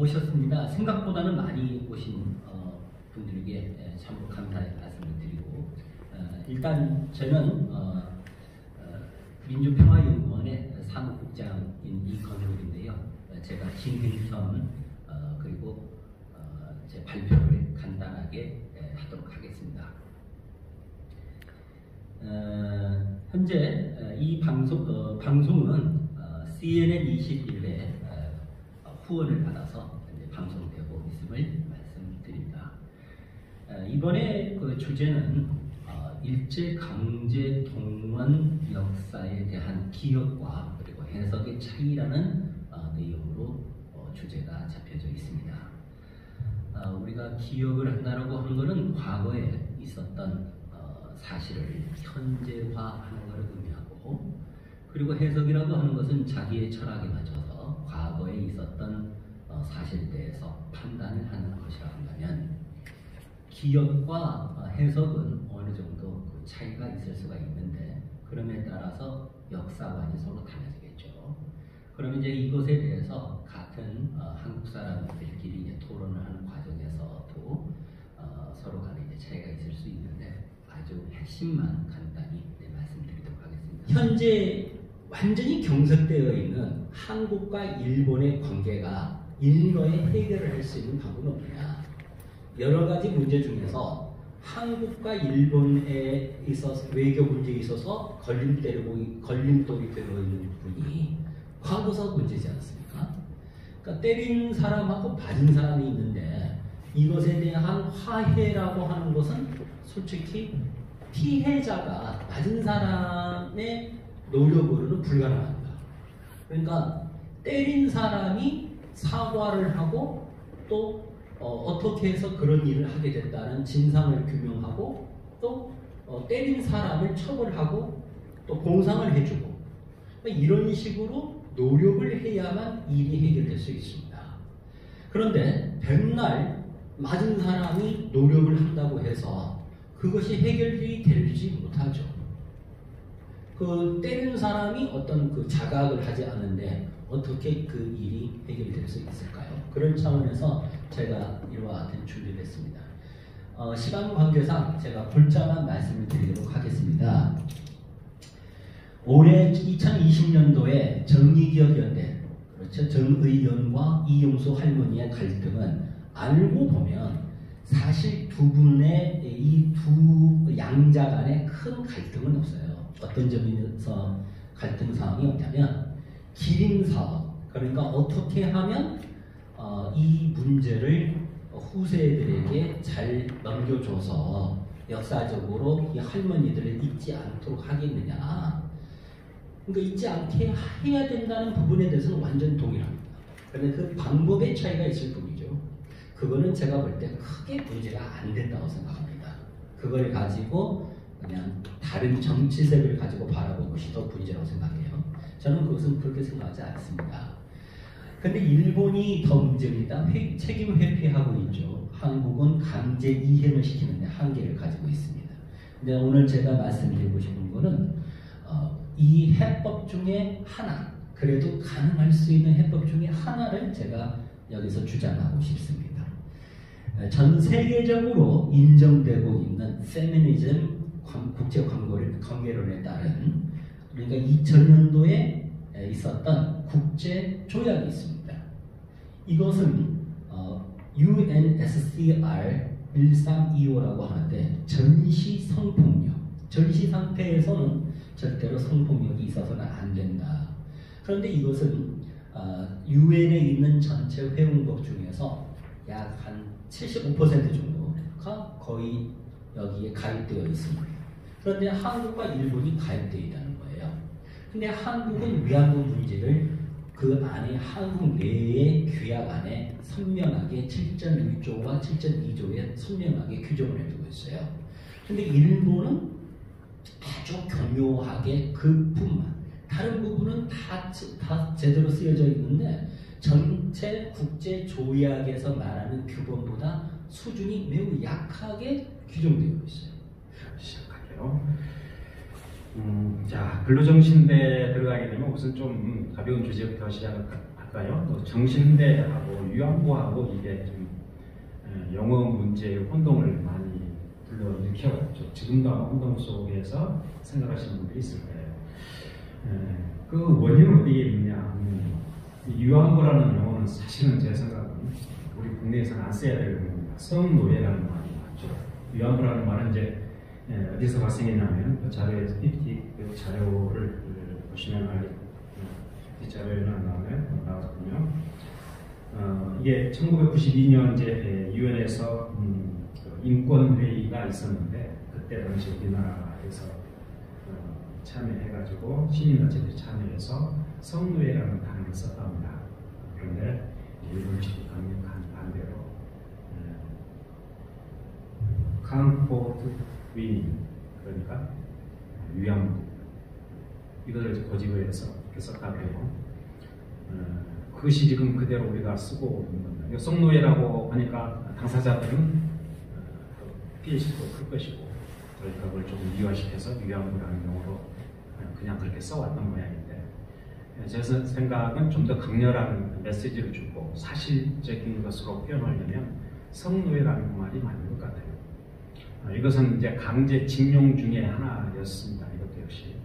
오셨습니다. 생각보다는 많이 오신 분들에게 참 감사의 말씀을 드리고 일단 저는 민주평화연구원의 사무국장인 이건욱인데요. 제가 진행선 그리고 제 발표를 간단하게 하도록 하겠습니다. 현재 이 방송은 CNN 21에 후원을 받아서 방송되고 있음을 말씀드립니다. 이번에 그 주제는 일제강제 동원 역사에 대한 기억과 그리고 해석의 차이라는 내용으로 주제가 잡혀져 있습니다. 우리가 기억을 한다고 하는 것은 과거에 있었던 사실을 현재화하는 것을 의미하고, 그리고 해석이라고 하는 것은 자기의 철학에 맞춰서 과거에 있었던 사실에 대해서 판단을 하는 것이라고 한다면, 기억과 해석은 어느 정도 그 차이가 있을 수가 있는데, 그럼에 따라서 역사관이 서로 달라지겠죠. 그러면 이제 이것에 대해서 같은 한국 사람들끼리 이제 토론을 하는 과정에서도 서로 간에 이제 차이가 있을 수 있는데, 아주 핵심만 간단히 말씀드리도록 하겠습니다. 현재 완전히 경색되어 있는 한국과 일본의 관계가 일거에 해결을 할 수 있는 방법은 없느냐. 여러 가지 문제 중에서 한국과 일본에 있어서 외교 문제에 있어서 걸림돌이 되어 있는 부분이 과거사 문제지 않습니까? 그러니까 때린 사람하고 맞은 사람이 있는데, 이것에 대한 화해라고 하는 것은 솔직히 피해자가 맞은 사람의 노력으로는 불가능합니다. 그러니까 때린 사람이 사과를 하고 또 어떻게 해서 그런 일을 하게 됐다는 진상을 규명하고 또 때린 사람을 처벌하고 또 보상을 해주고 이런 식으로 노력을 해야만 일이 해결될 수 있습니다. 그런데 백날 맞은 사람이 노력을 한다고 해서 그것이 해결이 되지 못하죠. 그 때리는 사람이 어떤 그 자각을 하지 않는데 어떻게 그 일이 해결될 수 있을까요? 그런 차원에서 제가 이와 같은 준비를 했습니다. 시간 관계상 제가 글자만 말씀을 드리도록 하겠습니다. 올해 2020년도에 정의기억연대, 그렇죠, 정의연과 이용수 할머니의 갈등은 알고 보면 사실 두 분의 이 두 양자 간에 큰 갈등은 없어요. 어떤 점에서 갈등 상황이 없냐면 기림 사업, 그러니까 어떻게 하면 이 문제를 후세들에게 잘 넘겨줘서 역사적으로 이 할머니들을 잊지 않도록 하겠느냐. 그러니까 잊지 않게 해야 된다는 부분에 대해서는 완전 동일합니다. 그런데 그 방법의 차이가 있을 뿐이죠. 그거는 제가 볼 때 크게 문제가 안 된다고 생각합니다. 그걸 가지고 그냥 다른 정치색을 가지고 바라보는 것이 더 문제라고 생각해요. 저는 그것은 그렇게 생각하지 않습니다. 근데 일본이 더 문제입니다. 책임 회피하고 있죠. 한국은 강제 이행을 시키는데 한계를 가지고 있습니다. 근데 오늘 제가 말씀드리고 싶은 거는 이 해법 중에 하나, 그래도 가능할 수 있는 해법 중에 하나를 제가 여기서 주장하고 싶습니다. 전 세계적으로 인정되고 있는 페미니즘 국제 관계론에 따른, 그러니까 2000년도에 있었던 국제 조약이 있습니다. 이것은 UNSCR 1325라고 하는데 전시 성폭력, 전시 상태에서는 절대로 성폭력이 있어서는 안 된다. 그런데 이것은 UN에 있는 전체 회원국 중에서 약 한 75% 정도가 거의 여기에 가입되어 있습니다. 그런데 한국과 일본이 가입되어 있다는 거예요. 근데 한국은 위안부 문제를 그 안에 한국 내의 규약 안에 선명하게 7.1조와 7.2조에 선명하게 규정을 해두고 있어요. 근데 일본은 아주 교묘하게 그 부분만, 다른 부분은 다 제대로 쓰여져 있는데 전체 국제 조약에서 말하는 규범보다 수준이 매우 약하게 규정되어 있어요. 시작할게요. 자, 근로정신대에 들어가게 되면 우선 좀 가벼운 주제부터 시작하도록 할까요? 또 정신대하고 위안부하고 이게 좀 영어 문제의 혼동을 많이 불러일으켜왔죠. 지금도 아마 혼동 속에서 생각하시는 분들이 있을 거예요. 그 원인은 어디에 있냐? 위안부라는 용어는 사실은 제 생각은 우리 국내에서는 안 써야 될 용어입니다. 성노예라는 말이 맞죠. 위안부라는 말은 이제 어디서 발생했냐면 그 자료에 그 자료를 보시면 이 자료에 나왔군요. 이게 1992년 이제 유엔에서 인권 회의가 있었는데 그때 당시 우리나라에서 참여해가지고 시민단체들이 참여해서 성노예라는 단어를 썼답니다. 그런데 일본 측이 강력한 반대로 컴포트 위닝, 그러니까 위안부 이것을 고집을 해서 이렇게 썼다고 해요. 그것이 지금 그대로 우리가 쓰고 있는 겁니다. 성노예라고 하니까 당사자들은 피해식도 클 것이고 저희가 그걸 조금 미화시켜서 위안부라는 용어로 그냥 그렇게 써왔던 모양인데 제 생각은 좀 더 강렬한 메시지를 주고 사실적인 것으로 표현하려면 성노예라는 말이 맞는 것 같아요. 이것은 이제 강제징용 중에 하나였습니다. 이것도 역시.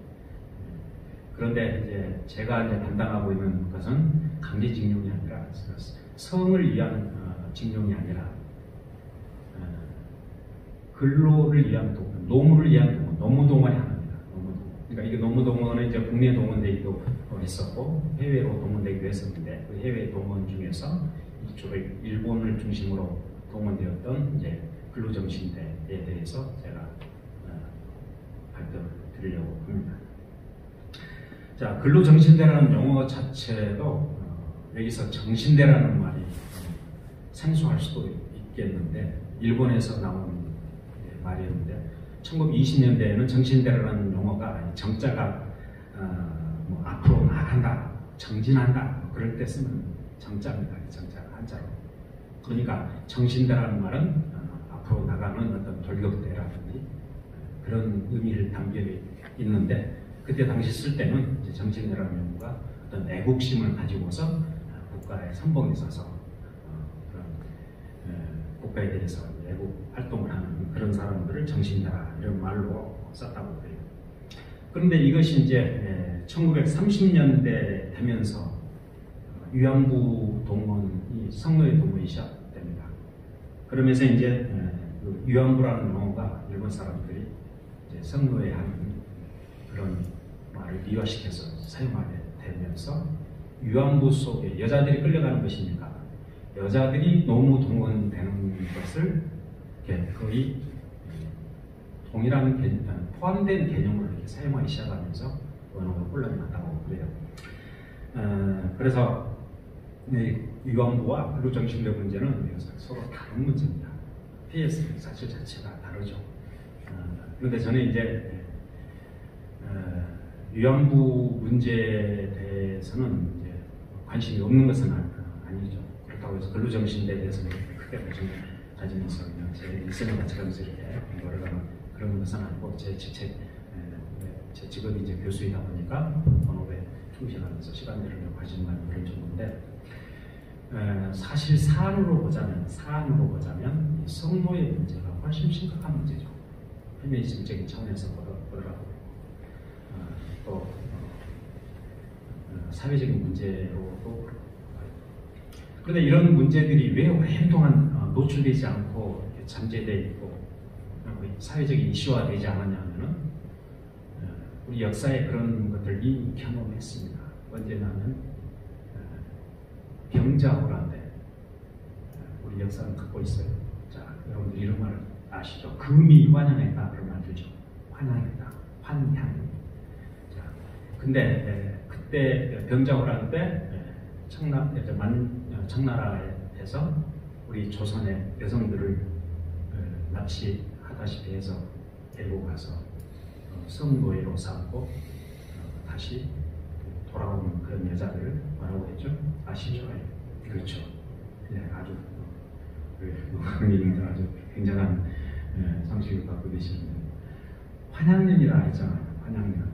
그런데 이제 제가 이제 담당하고 있는 것은 강제징용이 아니라 성을 위한 징용이 아니라 근로를 위한 동원, 노무를 위한 동원, 노무동원이 하나입니다. 노무동원. 그러니까 이게 노무동원은 이제 국내 동원되기도 했었고 해외로 동원되기도 했었는데 그 해외 동원 중에서 주로 일본을 중심으로 동원되었던 이제 근로정신대에 대해서 제가 발표를 드리려고 합니다. 자, 근로정신대라는 용어 자체도 여기서 정신대라는 말이 생소할 수도 있겠는데 일본에서 나온 말이었는데 1920년대에는 정신대라는 용어가 정자가 뭐 앞으로 나간다, 정진한다 뭐 그럴 때 쓰는 정자입니다. 정자가 한자로. 그러니까 정신대라는 말은 앞으로 나가는 어떤 돌격대라든지 그런 의미를 담겨 있는데 그때 당시 쓸 때는 이제 정신대라는 용어가 어떤 애국심을 가지고서 국가의 선봉에 서서 그런 국가에 대해서 애국 활동을 하는 그런 사람들을 정신대라 이런 말로 썼다고 그래요. 그런데 이것이 이제 1930년대 되면서 위안부 동원이 성노예 동원이 시작됩니다. 그러면서 이제 위안부라는 용어가 일본 사람들이 이제 성노예하는 그런 말을 미화시켜서 사용하게 되면서 위안부 속에 여자들이 끌려가는 것이니까 여자들이 노무 동원되는 것을 거의 동일한 포함된 개념으로 이렇게 사용하기 시작하면서 원어가 혼란이 났다고 그래요. 그래서 위안부와 근로정신대 문제는 서로 다른 문제입니다. PS 사실 자체가 다르죠. 그런데 저는 이제 위안부 문제에 대해서는 이제 관심이 없는 것은 아니죠. 그렇다고 해서 근로정신대에 대해서는 크게 관심을 가지면서 그냥 제 일생을 같이가면서 이렇게 공부를 하는 그런 것은 아니고 제 직업이 이제 교수이다 보니까 본업에 충실하면서 시간들을 관심 가는 그런 정도인데 사실 사안으로 보자면 이 성노예 문제가 훨씬 심각한 문제죠. 페미니즘적인 차원에서 보더라도 또 사회적인 문제로도 그렇고. 그런데 이런 문제들이 왜 오랫동안 노출되지 않고 잠재되어 있고 사회적인 이슈화되지 않았냐 하면은 우리 역사에 그런 것들 이미 경험했습니다. 언제냐면 병자호란 때 우리 역사는 갖고 있어요. 자, 여러분들 이런 말 아시죠? 금이 환영했다 그런 말 들죠? 환영했다, 환향. 자, 근데 그때 병자호란 때 청나라에서 우리 조선의 여성들을 납치하다시피 해서 데리고 가서 성노예로 삼고 다시 돌아오는 그런 여자들을 뭐라고 했죠? 아시죠? 그렇죠. 네, 아주 국민들 아주 굉장한 상식을 갖고 계시는데 환양년이라 했잖아요. 환양년.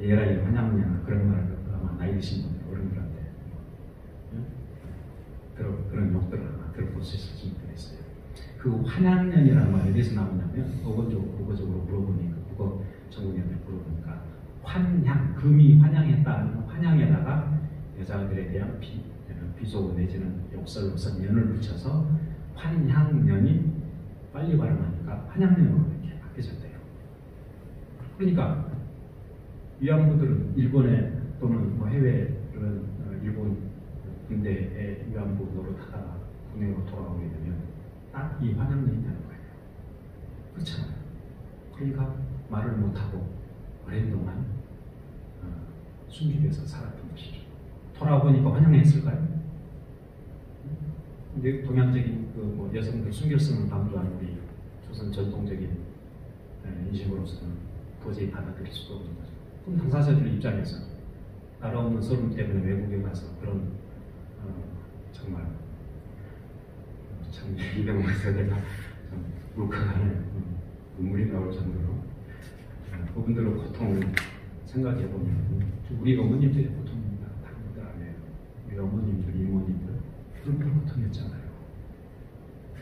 얘라 이 환양년 그런 말을 아마 나이 드신 분들 어른들한테 그 환양년이라는 말이 어디서 나오냐면 국어적으로 물어보니까 국어 전공자들 물어보니까 환양, 금이 환양했다는 환양에다가 여자들에 대한 비속어 내지는 욕설로서 년을 붙여서 환향년이 빨리 발음하니까 환양년으로 이렇게 바뀌어졌대요. 그러니까 위안부들은 일본에 또는 뭐 해외 그런 일본 군대의 위안부 노릇하다가 국내로 돌아오게 되면 딱 이 환양년이 되는 거예요. 그렇잖아요. 그러니까 말을 못하고 오랜 동안 숨기면서 살았던 것이죠. 돌아보니까 환영했을까요? 근데 동양적인 그뭐 여성들 순결성을 강조하는 우리 조선 전통적인 인식으로서는 도저히 받아들일 수가 없는 거죠. 그럼 당사자들 입장에서 나라 없는 서름 때문에 외국에 가서 그런 정말 참 200만 세대가 울컥하는 눈물이 나올 정도로 그분들의 고통을 생각해 보면 우리 어머님들의 고통입니다. 다른 분들 아니에요. 우리 어머님들, 이모님들 그런 분들 고통했잖아요.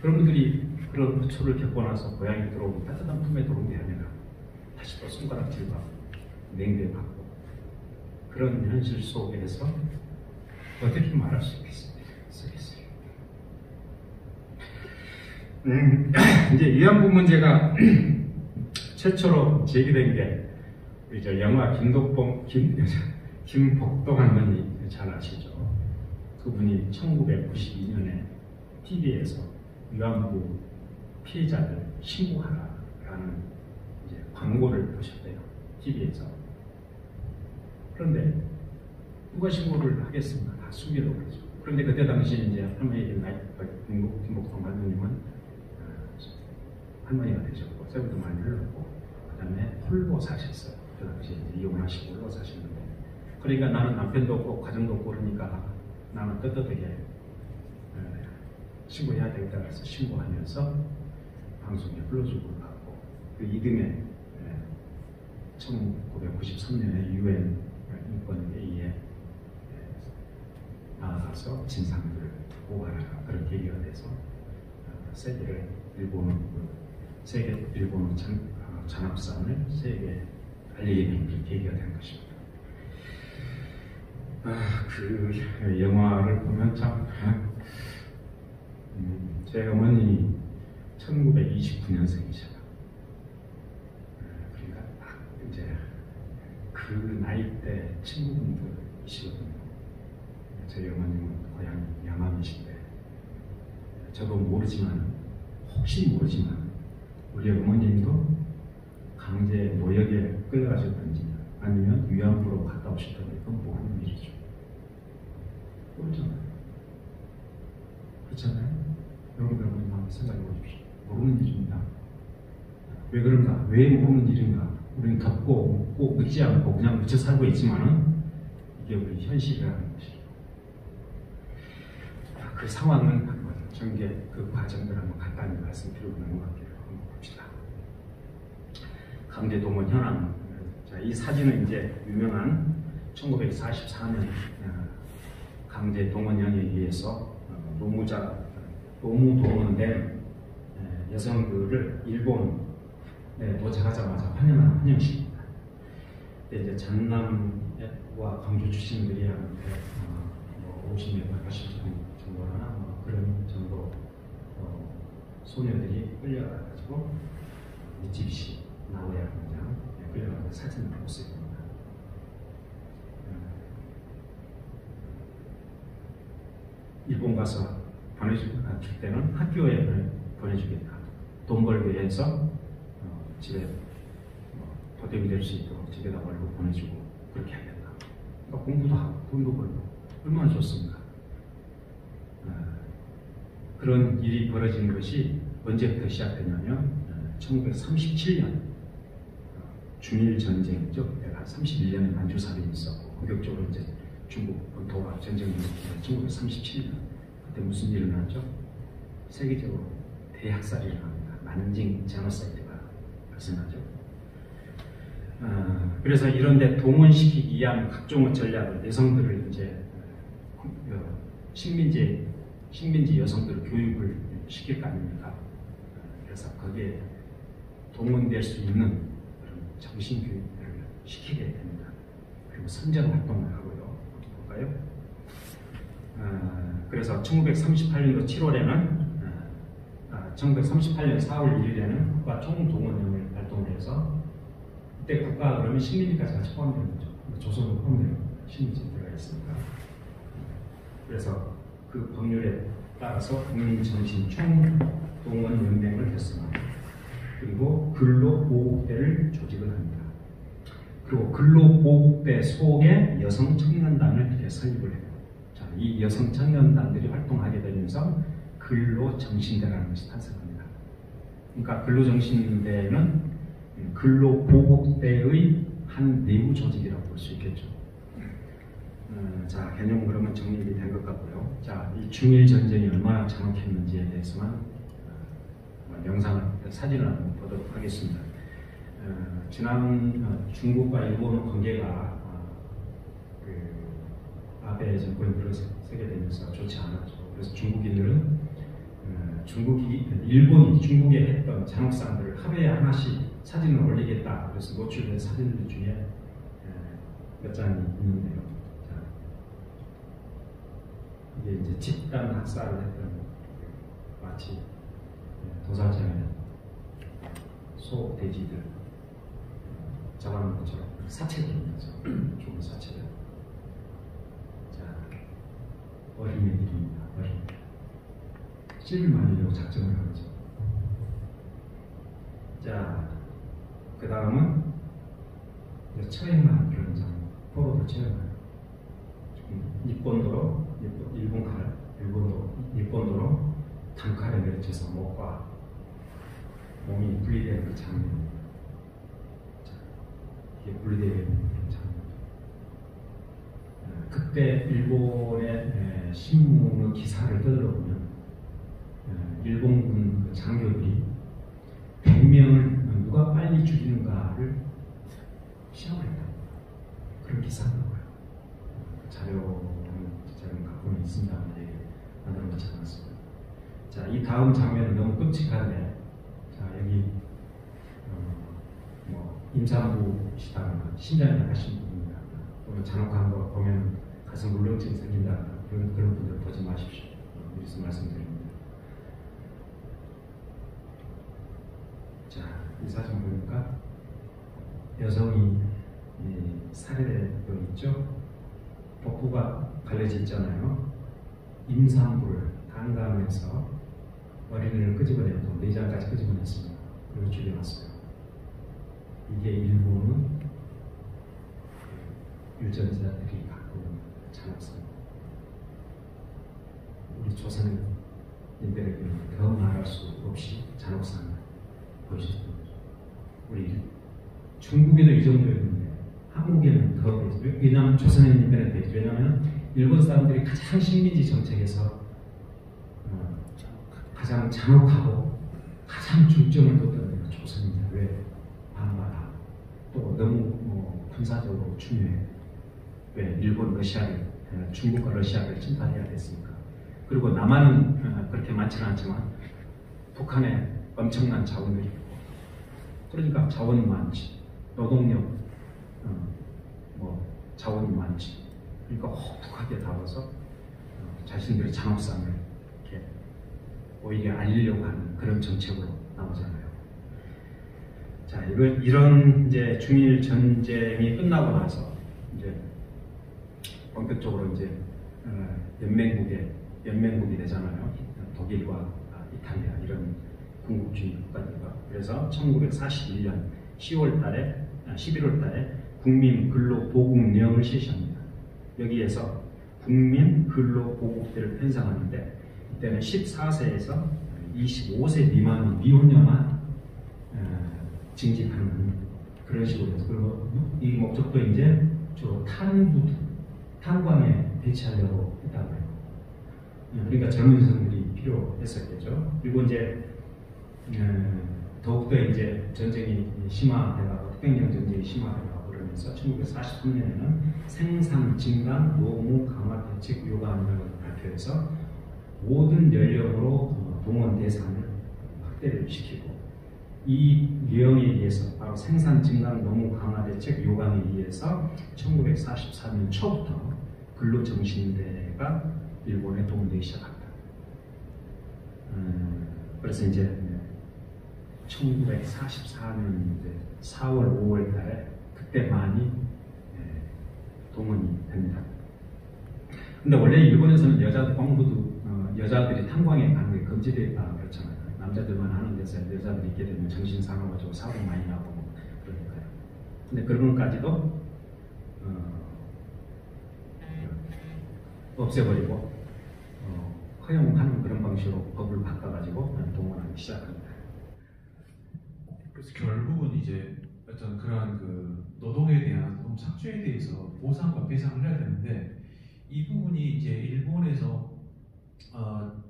그런 분들이 그런 호초를 겪고 나서 고향에 들어오고 따뜻한 품에 들어오게 아니라 다시 또 손가락질과 냉대 받고 그런 현실 속에서 어떻게 말할 수 있겠어요? 이제 위안부 문제가 최초로 제기된 게 이제 영화 김복동 할머니 잘 아시죠? 그분이 1992년에 TV에서 위안부 피해자들 신고하라라는 이제 광고를 보셨대요. TV에서. 그런데 누가 신고를 하겠습니까? 다 숨기려고 그러죠. 그런데 그때 당시 이제 할머니 김복동 할머님은 할머니가 되셨고 세월도 많이 흘렀고 그 다음에 홀로 사셨어요. 그 당시 이혼하시고 홀로 사셨는데 그러니까 나는 남편도 없고 가정도 없고 그러니까 나는 떳떳하게 신고해야 되겠다 그래서 신고하면서 방송에 불러주고 갔고 그 이듬해 1993년에 UN 인권회의에 나아가서 진상들을 고발하라 그런 계기가 돼서 세계 일본어 잔합상을 세계에 알리게 된 계기가 된 것입니다. 그 영화를 보면 참 제 어머님이 1929년생이잖아. 그러니까 딱 이제 그 나이 때 친구분들이시거든요. 저희 어머님은 고향이 양암이신데 저도 모르지만 혹시 모르지만 우리 어머님도 강제 노역에 끌려가셨든지 아니면 위안부로 갔다 오셨다고 그건 모르는 일이죠. 모르잖아요. 그렇잖아요? 여러분들 한번 생각해 보십시오. 모르는 일입니다. 왜 그런가? 왜 모르는 일인가? 우리는 덮고 묻고 묻지 않고 그냥 묻혀 살고 있지만은 이게 우리 현실이라는 것이죠. 그 상황은 한번 전개 그 과정을 한번 간단히 말씀드리고 넘어갈게요. 한번 봅시다. 강제 동원 현황. 자, 이 사진은 이제 유명한 1944년 강제 동원령에 의해서 노무 동원된 여성들을 일본에 도착하자마자 환영한 환영식입니다. 그때 이제 전남과 광주 출신들이 한 50명, 80명 정도나 그런 정도 소녀들이 끌려가가지고 미찌비시 나오야 그냥 끌려가서 사진을 모습입니다. 일본 가서 보내줄 때는 학교에 보내주겠다. 돈 벌게 해서 집에 도둑이 될 수 있도록 집에다 벌고 보내주고 그렇게 하겠다. 그러니까 공부도 하고 돈도 벌고 얼마나 좋습니까? 그런 일이 벌어진 것이 언제부터 시작됐냐면 1937년 중일 전쟁이죠. 내가 31년에 만주사변이 있었고 본격적으로 이제 중국 본토가 전쟁이 있었고 1937년 그때 무슨 일이 일어났죠? 세계적으로 대학살이 일어납니다. 난징 제노사이드가 발생하죠. 그래서 이런데 동원시키기 위한 각종 전략을 여성들을 이제 식민지 여성들을 교육을 시킬 거 아닙니까? 그래서 거기에 동원될 수 있는 그런 정신교육을 시키게 됩니다. 그리고 선전 활동을 하고요. 볼까요? 그래서 1938년도 7월에는 1938년 4월 1일에는 국가 총동원령을 발동해서 이때 국가 그러면 식민지까지 같이 포함되는 거죠. 조선도 포함되는 식민지 들어가 있으니까. 그래서 그 법률에 따라서 국민정신 총동원연맹을 결성합니다. 그리고 근로보국대를 조직을 합니다. 그리고 근로보국대 속에 여성청년단을 이렇게 설립을 해요. 자, 이 여성청년단들이 활동하게 되면서 근로정신대라는 것이 탄생합니다. 그러니까 근로정신대는 근로보국대의 한 내부 조직이라고 볼 수 있겠죠. 자, 개념 그러면 정립이 된 것 같고요. 자, 이 중일 전쟁이 얼마나 잔혹했는지에 대해서만 영상을, 사진을 한번 보도록 하겠습니다. 지난 중국과 일본 관계가 아베 정권이 들어서게 되면서 좋지 않았죠. 그래서 중국인들은 일본이 중국에 했던 잔혹사항들을 하루에 하나씩 사진을 올리겠다. 그래서 노출된 사진들 중에 몇 장이 있는데요. 자, 이게 이제 집단 학살을 했던 마치 도살장에 소, 돼지들 잡아놓은 것처럼 사체들이면서 죽은 사체들. 자, 어린애들입니다. 어린. 씨를 말리려고 작정을 한 거죠. 자, 그 다음은 처형한 그런 장면, 포로도 처형한. 일본도로, 일본도로 단칼에 내려쳐서 목과 몸이 분리되는 그 장면. 자, 이게 분리되는 장면. 그때 일본의 신문의 기사를 들어보면 일본군 그 장교들이 100명을 누가 빨리 죽이는가를 시험을 했다. 그런 기사가 나와요. 자료는 갖고는 있습니다. 만들어 놓지 않았습니다. 자, 이 다음 장면은 너무 끔찍한데, 자, 여기 임산부시다거나 심장이 나가신 분이나 또는 잔혹한 거 보면 가슴 울렁증이 생긴다. 그런 분들 보지 마십시오. 미리서 말씀드립니다. 자, 이 사진 보니까 여성이 살해되어 있죠. 복부가 갈려져 있잖아요. 임산부를 한강에서 어린이를 끄집어내고 내장까지 끄집어냈습니다. 그리고 죽여놨어요. 이게 일본은 유전자들이 갖고 있는 잔혹사입니다. 우리 조선인들에게는 더 말할 수 없이 잔혹사를 보여줬던 거죠. 우리 중국에도 이 정도였는데 한국에는 더 되죠. 왜냐하면 조선인들에 되죠. 왜냐하면 일본 사람들이 가장 식민지 정책에서 가장 잔혹하고 가장 중점을 뒀던 데가 조선입니다. 왜? 반발하고 또 너무 군사적으로 중요해. 왜? 일본, 러시아를 중국과 러시아를 침탈해야 됐으니까. 그리고 남한은 그렇게 많지는 않지만 북한에 엄청난 자원들이 있고, 그러니까 자원이 많지, 노동력, 자원이 많지. 그러니까 혹독하게 다뤄서 자신들의 잔혹성을 이렇게 오히려 알리려고 하는 그런 정책으로 나오잖아요. 자, 이런 이제 중일 전쟁이 끝나고 나서 이제 본격적으로 이제 연맹국이 되잖아요. 독일과 이탈리아 이런 군국주의 국가들과. 그래서 1941년 11월 달에 국민근로보국령을 실시합니다. 여기에서 국민근로보국대를 편성하는데, 이때는 14세에서 25세 미만의 미혼녀만 징집하는 그런 식으로 해서, 그리고 이 목적도 이제 주로 탄광에 배치하려고 했다고 해요. 그러니까 젊은 여성들이 필요했었겠죠. 그리고 이제 더욱더 이제 전쟁이 심화되다가 태평양 전쟁이 심화되다가 그러면서 1943년에는 생산 증강 노무 강화 대책 요구안을 발표해서 모든 연령으로 동원 대상을 확대를 시키고, 이 유형에 의해서 바로 생산 증가는 너무 강화대책 요강에 의해서 1944년 초부터 근로정신대가 일본에 도움되기 시작합니다. 그래서 이제 1944년 4월, 5월 달에 그때 많이 동원이 됩니다. 근데 원래 일본에서는 여자들이 탄광에 가는 게 금지되어 있다 그렇잖아요. 남자들만 하는 데서 여자들이 있게 되면 정신 상해가지고 사고 많이 나고 뭐 그러니까요. 근데 그런 것까지도 없애버리고 허용하는 그런 방식으로 법을 바꿔가지고 동원하기 시작합니다. 그래서 결국은 이제 어떤 그러한 그 노동에 대한 노동 착취에 대해서 보상과 배상을 해야 되는데 이 부분이 이제 일본에서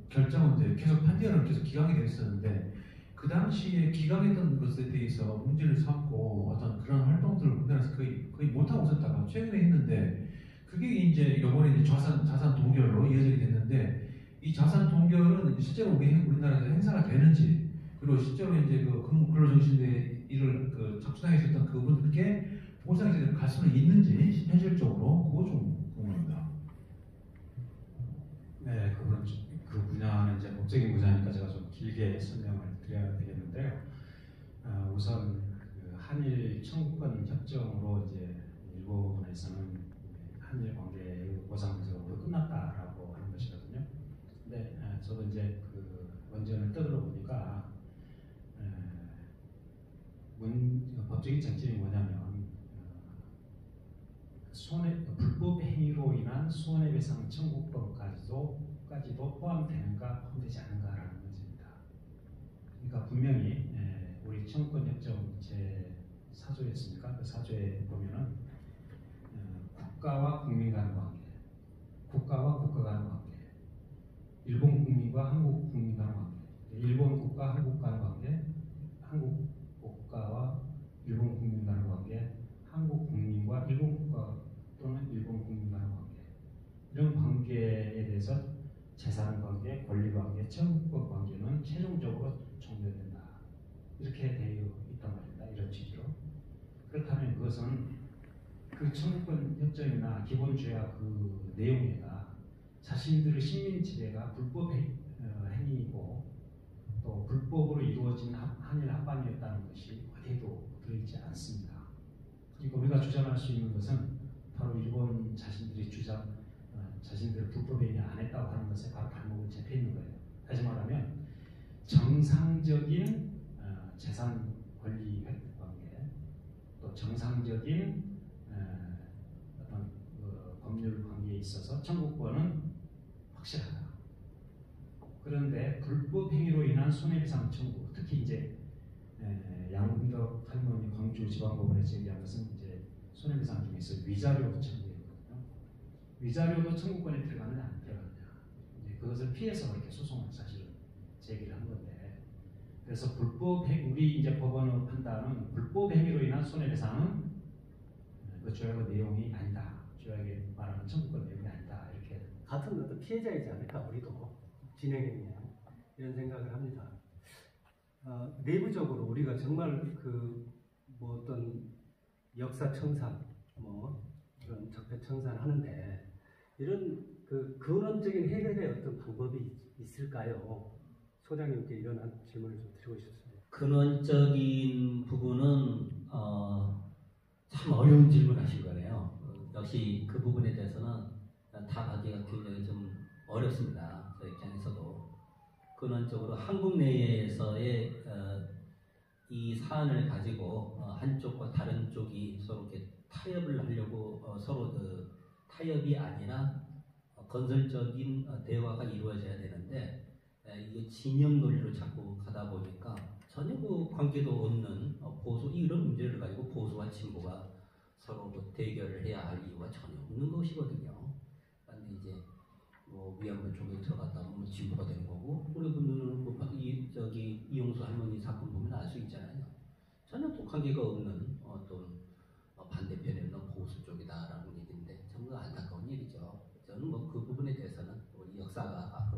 결정은 이제 계속 판결은 계속 기각이 됐었는데 그 당시에 기각했던 것에 대해서 문제를 삼고 어떤 그런 활동들을 우리나라에서 거의 못하고 있었다가 최근에 했는데 그게 이제 이번에 이제 자산 동결로 이어지게 됐는데 이 자산 동결은 실제로 우리나라에서 행사가 되는지 그리고 실제로 이제 그 근로정신대 일을 착수당해 있었던 그분들께 보상이 제대로 갈 수는 있는지 현실적으로 그거 좀 궁금합니다. 네, 그 분야는 이제 법적인 분야니까 제가 좀 길게 설명을 드려야 되겠는데요. 우선 그 한일 청구권 협정으로 이제 일본에서는 한일 관계의 보상적으로 끝났다라고 하는 것이거든요. 근데 저도 이제 그 원전을 떠들어 보니까 법적인 쟁점이 뭐냐면 불법 행위로 인한 손해배상 청구권까지도 포함되는가 포함되지 않은가라는 문제입니다. 그러니까 분명히 우리 청구권협정 제 4조였습니까? 그 4조에 보면은 국가와 국민 간의 관계, 국가와 국가 간의 관계, 일본 국민과 한국 국민 간의 관계, 일본 국가 한국 간의 관계, 한국 국가와 일본 국민 간의 관계, 한국 국민과 일본 국가 또는 일본 국민 간의 관계, 이런 관계에 대해서 재산 관계, 권리 관계, 청구권 관계는 최종적으로 종료된다. 이렇게 되어 있단 말입니다. 이런 취지로. 그렇다면 그것은 그 청구권 협정이나 기본조약 그 내용에가 자신들의 식민 지배가 불법 행위이고 또 불법으로 이루어진 한일 합방이었다는 것이 어디에도 들어있지 않습니다. 그리고 우리가 주장할 수 있는 것은 바로 일본 자신들이 자신들 불법 행위 안 했다고 하는 것에 바로 발목을 잡혀 있는 거예요. 다시 말하면 정상적인 재산 권리 획득 관계, 또 정상적인 어떤 법률 관계에 있어서 청구권은 확실하다. 그런데 불법 행위로 인한 손해배상 청구, 특히 이제 양문덕 할머니 광주지방법원에 제기한 것은 이제 손해배상 중에서 위자료 청구였거든요. 위자료도 청구권에 들어가느냐 안 들어가느냐. 이제 그것을 피해서 그렇게 소송을 사실 제기를 한 건데, 그래서 우리 이제 법원의 판단은 불법 행위로 인한 손해배상은 그 조약의 내용이 아니다. 조약에 말하는 청구권 내용이 아니다. 이렇게 같은 어떤 피해자이지 않을까 우리도 진행했냐 이런 생각을 합니다. 내부적으로 우리가 정말 뭐 어떤 역사 청산, 뭐 그런 적폐 청산을 하는데 이런 근원적인 해결의 어떤 방법이 있을까요? 소장님께 이런 질문을 좀 드리고 싶습니다. 근원적인 부분은 참 어려운 질문하신 거네요. 역시 그 부분에 대해서는 답하기가 굉장히 좀 어렵습니다. 저 입장에서도 근원적으로 한국 내에서의 이 사안을 가지고 한쪽과 다른 쪽이 서로 이렇게 타협을 하려고 서로 타협이 아니라 건설적인 대화가 이루어져야 되는데 이게 진영 논리로 자꾸 가다 보니까 전혀 관계도 없는 이런 문제를 가지고 보수와 진보가 서로 대결을 해야 할 이유가 전혀 없는 것이거든요. 그런데 이제 위안부 쪽에 들어갔다 보면 진보가 되는 거고, 우리 분들은 이용수 할머니 사건 보면 알 수 있잖아요. 전혀 또 관계가 없는 어떤 반대편에 있는 보수 쪽이다라는 얘기인데 정말 안타까운 일이죠. 저는 그 부분에 대해서는 우리 역사가